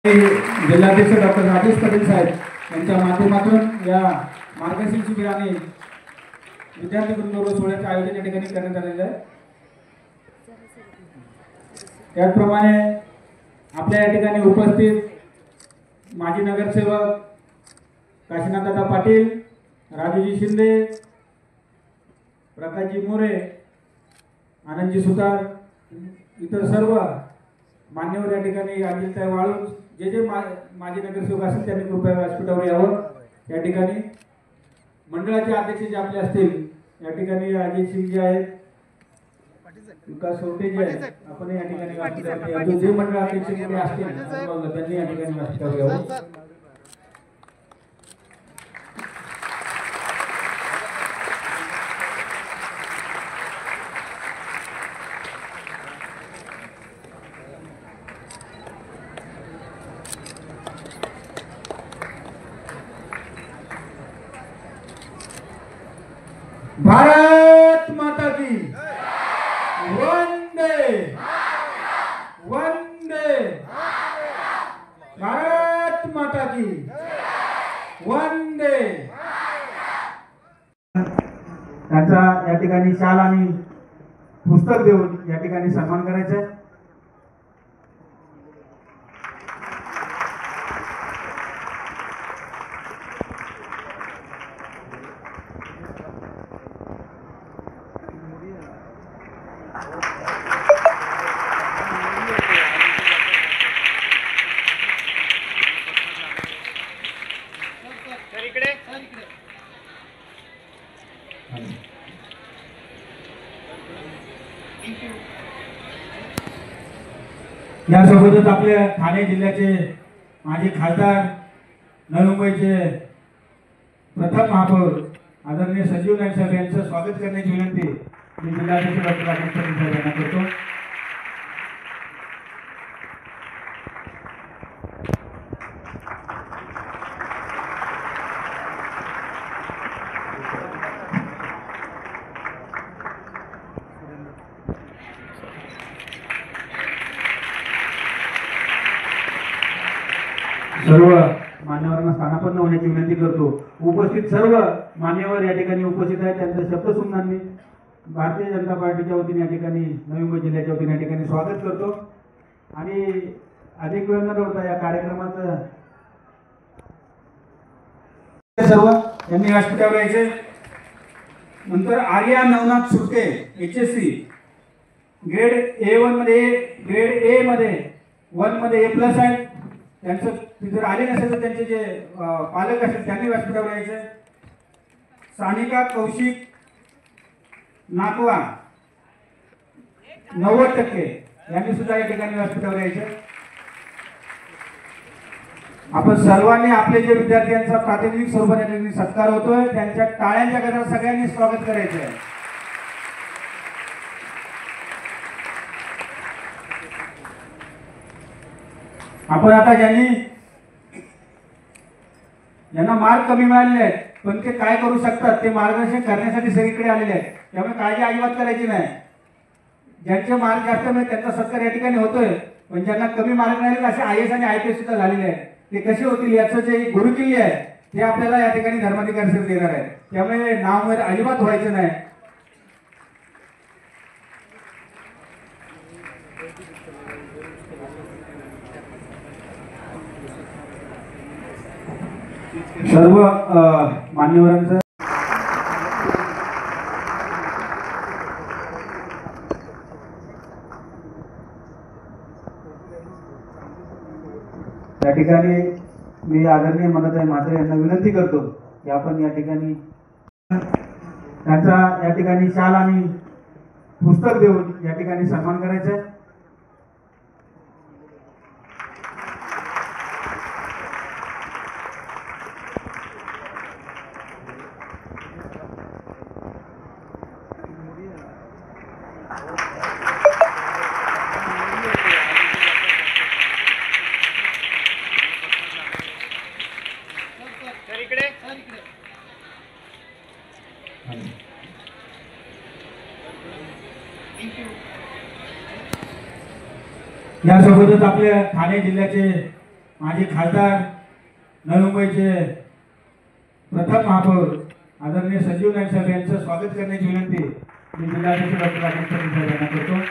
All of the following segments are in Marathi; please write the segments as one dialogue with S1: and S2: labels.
S1: जिल्हाध्यक्ष डॉक्टर राजेश पटेल साहेब यांच्या माध्यमातून या मार्गदर्शन शिबिराने विद्यार्थी वृंद सोहळ्याचे आयोजन या ठिकाणी करण्यात आलेले आहे। त्याचप्रमाणे आपल्या या ठिकाणी उपस्थित माजी नगरसेवक काशीनाथदादा पाटील, राजूजी शिंदे, प्रकाशजी मोरे, आनंदजी सुतार, इतर सर्व मान्यवर या ठिकाणी अजिलताई वाळूंज जे माजी नगरसेवक असतील त्यांनी कृपया व्यासपीठावर यावं। या ठिकाणी मंडळाचे अध्यक्ष जे आपले असतील या ठिकाणी अजय सिंग जे आहेत, विकास सोटे जे आहेत, आपण या ठिकाणी व्यासपीठावर जे मंडळ अध्यक्ष असतील त्यांनी या ठिकाणी व्यासपीठावर यावं। भारत माता की वंदे वंदे, भारत माता की वंदे। त्यांचा या ठिकाणी शाल आणि पुस्तक देऊन या ठिकाणी सन्मान करायचा आहे। यासोबतच आपल्या ठाणे जिल्ह्याचे माजी खासदार, नवी मुंबईचे प्रथम महापौर आदरणीय संजीव नाईक साहेब यांचं स्वागत करण्याची विनंती मी जिल्हाध्यक्ष डॉक्टर राजेश पटेल साहेब यांना करतो। सर्व मान्यवरांना स्थानापन्न होण्याची विनंती करतो। उपस्थित सर्व मान्यवर या ठिकाणी उपस्थित आहेत, त्यांचं शब्दसुमनांनी भारतीय जनता पार्टीच्या वतीने या ठिकाणी नवी मुंबई जिल्ह्याच्या वतीने या ठिकाणी स्वागत करतो। आणि अधिक वेळ न ठेवता या कार्यक्रमाचं सर्व यांनी व्यासपीठावर यायचे। नंतर आर्या नवनाथ सुटके HSC ग्रेड A1 मध्ये, ग्रेड A मध्ये 1 मध्ये A+ आहे, त्यांचं जर आले नसेल तर त्यांचे जे पालक असतील त्यांनी व्यासपीठावर यायचे। सानिका कौशिक नाकवा 90% यांनी सुद्धा या ठिकाणी व्यासपीठावर यायचे। आपण सर्वांनी आपले जे विद्यार्थ्यांचा प्रातिनिधिक स्वरूपाने सत्कार होतोय त्यांच्या टाळ्यांच्या गजरात सगळ्यांनी स्वागत करायचं आहे। आपण आता ज्यांना मार्क कमी मिळालेले आहेत पण ते काय करू शकतात ते मार्गदर्शन करण्यासाठी सगळीकडे आलेले आहेत, त्यामुळे काळजी अजिबात करायची नाही। ज्यांचे मार्क जास्त मिळत त्यांचा सत्कार या ठिकाणी होतोय, पण ज्यांना कमी मार्क मिळाले असे IAS आणि IPS सुद्धा झालेले आहेत, ते कसे होतील याचं जे गुरुकिल्ली आहे ते आपल्याला या ठिकाणी धर्माधिकारी सर देणार आहे, त्यामुळे नाव अजिबात व्हायचं नाही। सर्व मान्यवरांचं या ठिकाणी मी आदरणीय मनाताई म्हात्रे यांना विनंती करतो की आपण या ठिकाणी त्यांचा या ठिकाणी शाल आणि पुस्तक देऊन या ठिकाणी सन्मान करायचा आहे। यासोबतच आपल्या ठाणे जिल्ह्याचे माझे खासदार नवी मुंबईचे प्रथम महापौर आदरणीय संजीव नाईक साहेब यांचं स्वागत करण्याची विनंती मी जिल्हाध्यक्ष डॉक्टर राकेश पाटील साहेब यांना करतो.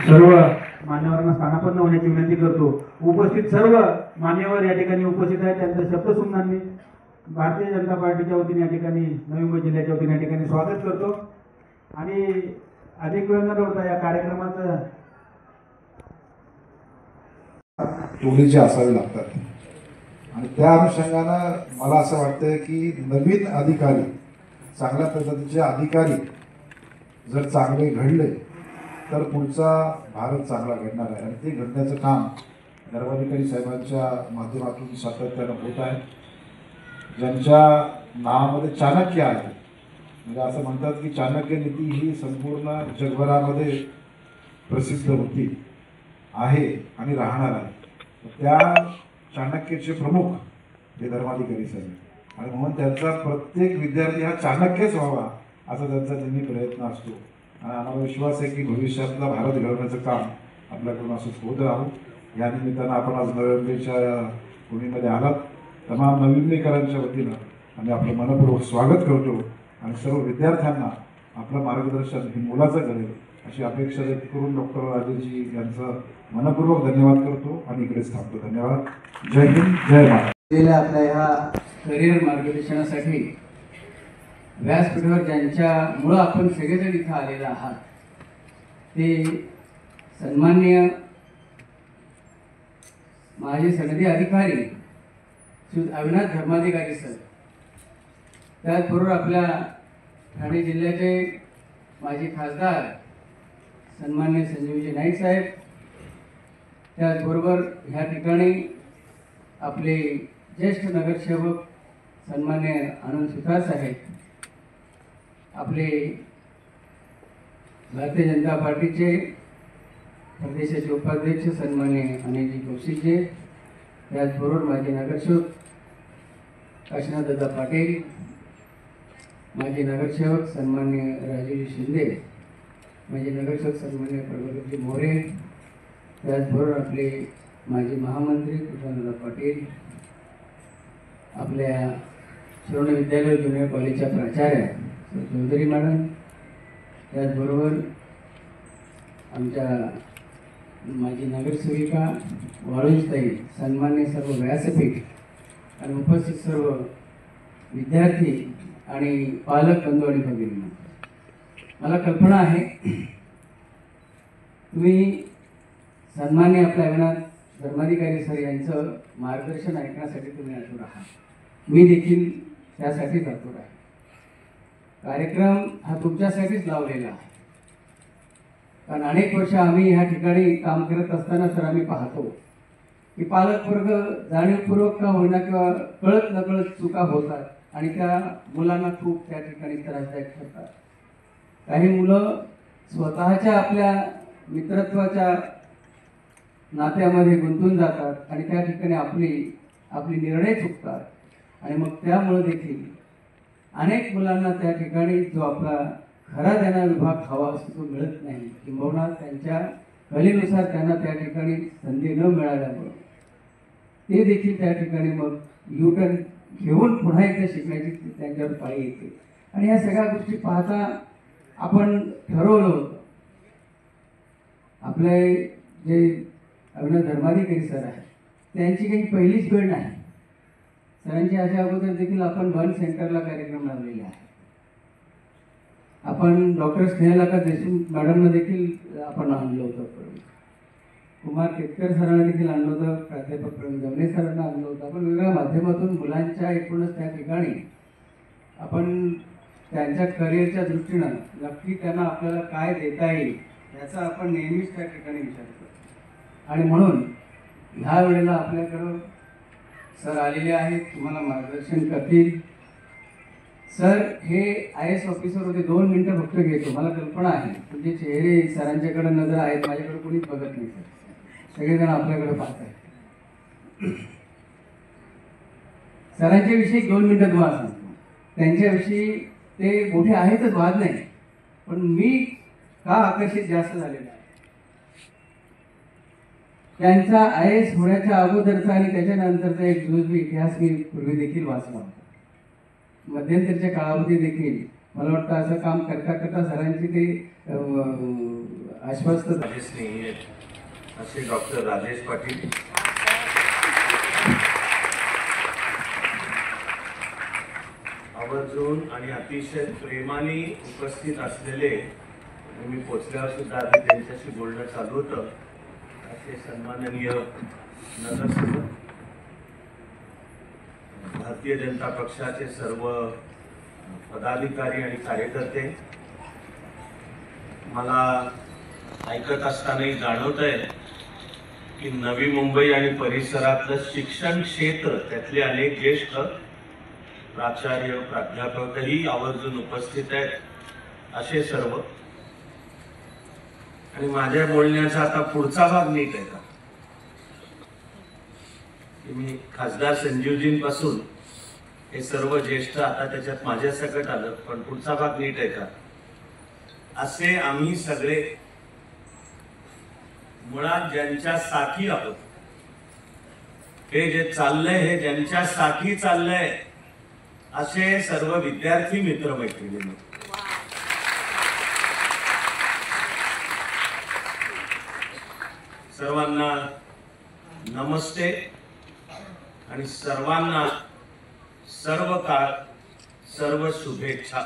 S1: सर्व मान्यवरांना स्थानापन्न होण्याची विनंती करतो. उपस्थित सर्व मान्यवर या ठिकाणी उपस्थित आहेत, त्यांचं शब्दसुमनांनी मी भारतीय जनता पार्टीच्या वतीने या ठिकाणी नवी मुंबई जिल्ह्याच्या वतीने या ठिकाणी स्वागत करतो. आणि अधिक वेळ न ठेवता या कार्यक्रमाचं
S2: टोळीचे असावे लागतात आणि त्या अनुषंगानं मला असं वाटतं की नवीन अधिकारी, चांगल्या पद्धतीचे अधिकारी जर चांगले घडले तर पुढचा भारत चांगला घडणार आहे. आणि ते घडण्याचं काम धर्माधिकारी साहेबांच्या माध्यमातून सातत्यानं होत आहे. ज्यांच्या नावामध्ये चाणक्य आहे, म्हणजे असं म्हणतात की चाणक्य नीती ही संपूर्ण जगभरामध्ये प्रसिद्ध होती, आहे आणि राहणार आहे. त्या चाणक्याचे प्रमुख हे धर्माधिकारी साहेब आणि म्हणून त्यांचा प्रत्येक विद्यार्थी हा चाणक्यच व्हावा असा त्यांचा नेहमी प्रयत्न असतो. आणि आम्हाला विश्वास आहे की भविष्यातला भारत घडवण्याचं काम आपल्याकडून असंच होत राहू. या निमित्तानं आपण आज नवी मुंबईच्या पुणेमध्ये आलात. तमाम नवीनकरांच्या वतीनं आम्ही आपलं मनपूर्वक स्वागत करतो आणि सर्व विद्यार्थ्यांना आपलं मार्गदर्शन हे मुलाचं घडेल अशी अपेक्षा व्यक्त करून डॉक्टर राजेजी यांचं मनपूर्वक धन्यवाद करतो आणि इकडेच थांबतो. धन्यवाद. जय हिंद, जय महाराष्ट्र.
S3: आपल्या ह्या करिअर मार्गदर्शनासाठी व्यासपीठावर ज्यांच्यामुळं आपण सगळेजण इथं आलेले आहात ते सन्माननीय माझे सनदी अधिकारी श्री अविनाश धर्माधिकारी सर, त्याचबरोबर आपल्या ठाणे जिल्ह्याचे माजी खासदार सन्माननीय संजीवजी नाईक साहेब, त्याचबरोबर ह्या ठिकाणी आपले ज्येष्ठ नगरसेवक सन्माननीय आनंद सुतार साहेब, आपले भारतीय जनता पार्टीचे प्रदेशाचे उपाध्यक्ष सन्माननीय अनिलजी कौशिकजी, त्याचबरोबर माजी नगरसेवक काशीनाथदादा पाटील, माजी नगरसेवक सन्माननीय राजेजी शिंदे, माजी नगरसेवक सन्माननीय प्रभुदेवजी मोरे, त्याचबरोबर आपले माजी महामंत्री कृष्णदादा पाटील, आपल्या श्रवण विद्यालय ज्युनियर कॉलेजच्या प्राचार्य चौधरी मॅडम, त्याचबरोबर आमच्या माजी नगरसेविका वाळुंजताई, सन्मान्य सर्व व्यासपीठ आणि उपस्थित सर्व विद्यार्थी आणि पालक बंधू आणि भगिनी, मला कल्पना आहे तुम्ही सन्मान्य आपल्या अविनाश धर्माधिकारी सर यांचं मार्गदर्शन ऐकण्यासाठी तुम्ही आतुर आहात. मी देखील त्यासाठीच आतुर आहे. कार्यक्रम हा तुमच्यासाठीच लावलेला आहे, कारण अनेक वर्ष आम्ही ह्या ठिकाणी काम करत असताना तर आम्ही पाहतो की पालकवर्ग जाणीवपूर्वक का होईना किंवा कळत नकळत चुका होतात आणि त्या मुलांना खूप त्या ठिकाणी त्रासदायक ठरतात. काही मुलं स्वतःच्या आपल्या मित्रत्वाच्या नात्यामध्ये गुंतून जातात आणि त्या ठिकाणी आपली निर्णय चुकतात आणि मग त्यामुळे देखील अनेक मुलांना त्या ठिकाणी जो आपला खरा त्यांना विभाग हवा असतो तो मिळत नाही, किंबहुना त्यांच्या कलेनुसार त्यांना त्या ठिकाणी संधी न मिळाल्यामुळे ते देखील त्या ठिकाणी मग युटर्न घेऊन पुन्हा एकदा शिकण्याची त्यांच्यावर पाळी येते. आणि ह्या सगळ्या गोष्टी पाहता आपण ठरवलं होतं आपले जे अविनाश धर्माधिकारी सर आहेत त्यांची काही पहिलीच वेळ नाही. सरांच्या याच्या अगोदर देखील आपण वन सेंटरला कार्यक्रम लावलेले आहे. आपण डॉक्टर स्नेहलता देशमुख मॅडमना देखील आपण आणलं होतं, कुमार केतकर सरांना देखील आणलं होतं, प्राध्यापक प्रवीण जवने सरांना आणलं होतं. आपण वेगळ्या माध्यमातून मुलांच्या एकूणच त्या ठिकाणी आपण त्यांच्या करिअरच्या दृष्टीनं नक्की त्यांना आपल्याला काय देता येईल याचा आपण नेहमीच त्या ठिकाणी विचार करतो. आणि म्हणून ह्या वेळेला आपल्याकडं सर आलेले आहेत, तुम्हाला मार्गदर्शन करतील. सर हे IAS ऑफिसर होते, 2 मिनिटं फक्त घेतो. मला कल्पना आहे तुमचे चेहरे सरांच्याकडे नजर आहेत, माझ्याकडे कोणीच बघत नाही सर, सगळेजण आपल्याकडे पाहत आहेत. सरांच्या विषयी 2 मिनिटं तुम्हाला सांगतो. त्यांच्याविषयी ते मोठे आहेतच, वाद नाही, पण मी का आकर्षित जास्त झालेलो आहे, त्यांचा IAS होण्याच्या अगोदरचा आणि त्याच्यानंतरचा एक जुजबी इतिहास मी पूर्वी देखील वाचला होता. मध्यंतरीच्या काळामध्ये देखील मला वाटतं असं काम करता करता सरांची ते आश्वस्त
S4: माझे स्नेही आहेत असे डॉक्टर राजेश पाटील, आवर्जून आणि अतिशय प्रेमाने उपस्थित असलेले, मी पोचल्यावर सुद्धा आधी त्यांच्याशी बोलणं चालू होतं, असे सन्माननीय नगरसेवक, भारतीय जनता पक्षाचे सर्व पदाधिकारी आणि कार्यकर्ते, मला ऐकत असतानाही जाणवत आहे की नवी मुंबई आणि परिसरातलं शिक्षण क्षेत्र, त्यातले अनेक ज्येष्ठ प्राचार्य प्राध्यापकही आवर्जून उपस्थित आहेत असे सर्व. आणि माझ्या बोलण्याचा आता पुढचा भाग नीट आहे का? मी खासदार संजीवजींपासून हे सर्व ज्येष्ठ, आता त्याच्यात माझ्या सकट आलं, पण पुढचा भाग नीट आहे का? असे आम्ही सगळे मुळात ज्यांच्यासाठी आहोत, हे जे चाललंय हे ज्यांच्यासाठी चाललंय, असे सर्व विद्यार्थी मित्रमैत्रिणी, सर्वांना नमस्ते आणि सर्वांना सर्व काळ सर्व शुभेच्छा.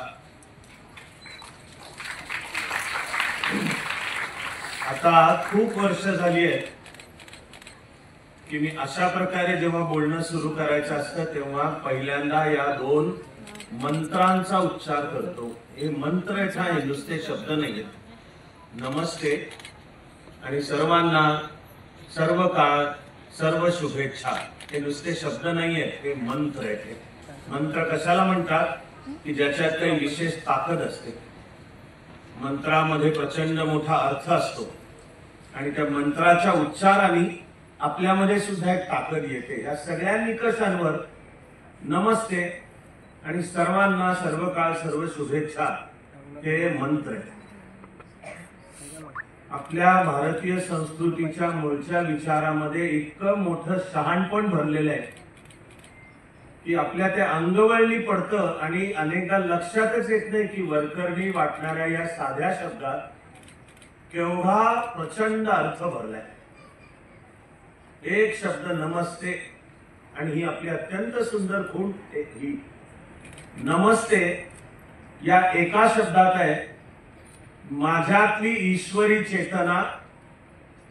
S4: आता खूप वर्ष झाली आहेत की मी अशा प्रकारे जेव्हा बोलणं सुरू करायचं असतं तेव्हा पहिल्यांदा या 2 मंत्रांचा उच्चार करतो. हे मंत्र आहेत, हे नुसते शब्द नाही आहेत. नमस्ते आणि सर्वांना सर्व काळ सर्व शुभेच्छा, हे नुसते शब्द नाही आहेत, हे मंत्र आहेत. मंत्र कशाला म्हणतात की ज्याच्यात काही विशेष ताकद असते, मंत्रामध्ये प्रचंड मोठा अर्थ असतो आणि त्या मंत्राच्या उच्चाराने आपल्यामध्ये सुद्धा एक ताकद येते. या सगळ्या निकषांवर नमस्ते आणि सर्वांना सर्व काळ सर्व शुभेच्छा हे मंत्र आहे. आपल्या भारतीय संस्कृतीच्या मूळच्या विचारामध्ये इतकं मोठं शहाणपण भरलेलं आहे की आपल्या त्या अंगवळणी पडतं आणि अनेकदा लक्षातच येत नाही की वरकरणी वाटणाऱ्या या साध्या शब्दात केवढा प्रचंड अर्थ भरलाय. एक शब्द नमस्ते, आणि ही आपली अत्यंत सुंदर खूण, ही नमस्ते या एका शब्दात आहे माझ्यातली ईश्वरी चेतना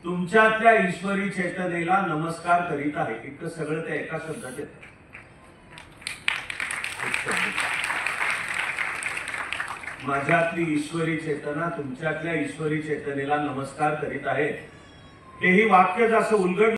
S4: तुमच्यातल्या ईश्वरी चेतनेला नमस्कार करीत आहे. इतकं सगळं त्या एका शब्दात येतं. माझ्यातली ईश्वरी चेतना तुमच्यातल्या ईश्वरी चेतनेला नमस्कार करीत आहे. हेही वाक्य जसं उलगड